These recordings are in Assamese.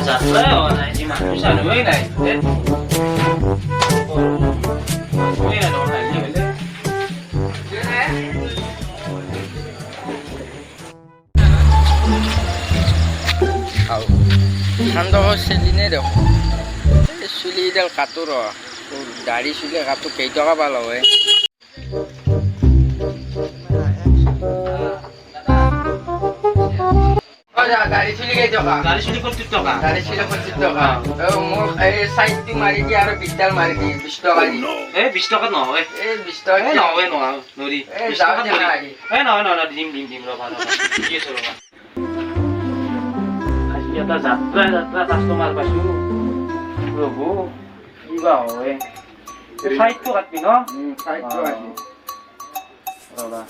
যাত্ৰা হোৱা নাই যি মানুহ চানুহেই নাই মানুহেই নাই ধৰ নাহিলে বোলে ঠান্ড চুলি নে দেখো চুলিডাল কাটো র দাড়ি চুলি কাটো কেইটকা পাল হয় দাড়ি চুলি কেইটকা গাড়ী চুলি 70 টকা দাড়ি চুলি 25 টকা মোক এই সাইডটো মাৰি দি আৰু বিডাল মাৰি দি 20 টকা দি 20 টকা নহয় 20 টকা নহয় নৰি 20 টকা দি নহয় দিম ৰবা কি আছে ৰবা আজি এটা যাত্ৰা কাষ্টমাৰ পাইছো ৰব কিবা হয় সাইডটো কাটবি ন সাইডটো আছে ৰবা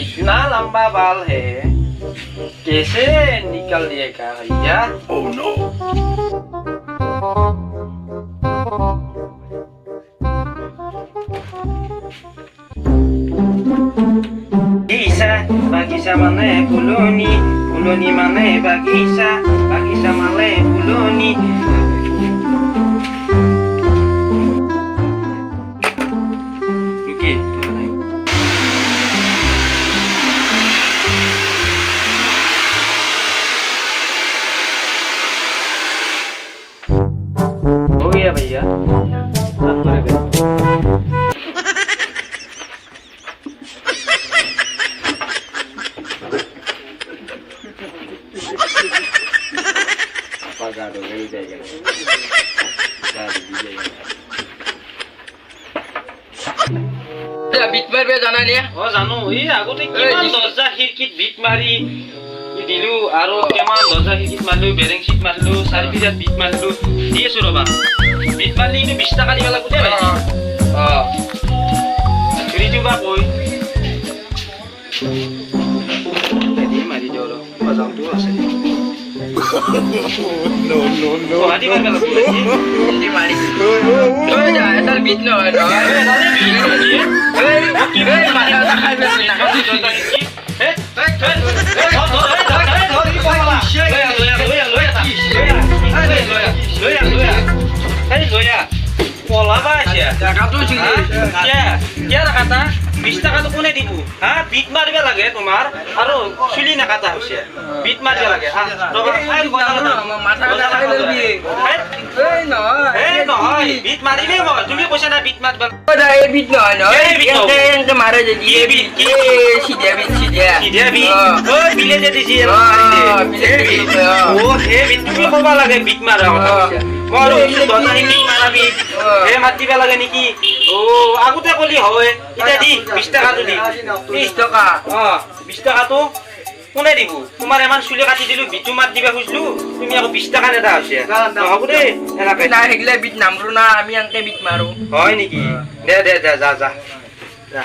इतना लंबा बाल है कैसे निकल दिएगा भैया oh, no. Bagisa mana kuloni mana bagisa mana kuloni हो गया भैया বিট মাৰিব জানা নে জানো এই আগতে কিমান দৰ্জা খিৰিকীত বিট মাৰি দিলো আৰু কিমান দৰ্জা খিৰিকীত মাৰিলো বেৰেং চিট মাৰিলো চাৰিফিৰাত বিট মাৰিলো দি আছো ৰবা বিট মাৰিলে কিন্তু 20 টকা দিব লাগিব দেই চুৰিটো বা কৈ মাৰি দিওঁ ৰ বজাওঁটো আছে kata 20 টাকা তো কোনে দিব হ্যাঁ বিট মারিব লাগে তোমার আর চুলি না কাটা হইছে বিট মারিব লাগে মাথা লাগাই লবি এই নহয় বিট মারিবে মই তুমি কইছা না বিট মারবা এই বিট নহয় এতে মারে যে কি বিট কি সিধা বিট ও বিলে যে দিছি ও হে বিট তুমি কইবা লাগে বিট মারা কথা মই দনানি বিট মারাবি হে মাতিবা লাগে নেকি ও আগতে কলি হয় এটা দি 20 টাকা তো দি 20 টাকা 20 টাকা তো কোনে দিব তোমার এমান চুলি কাটি দিলু বিটু মাত দিবা খুজলু তুমি আকৌ 20 টাকা নেদা আছে নহব দে এলাকে না হেগলে বিট নামরু না আমি আনকে বিট মারু হয় নেকি দে যা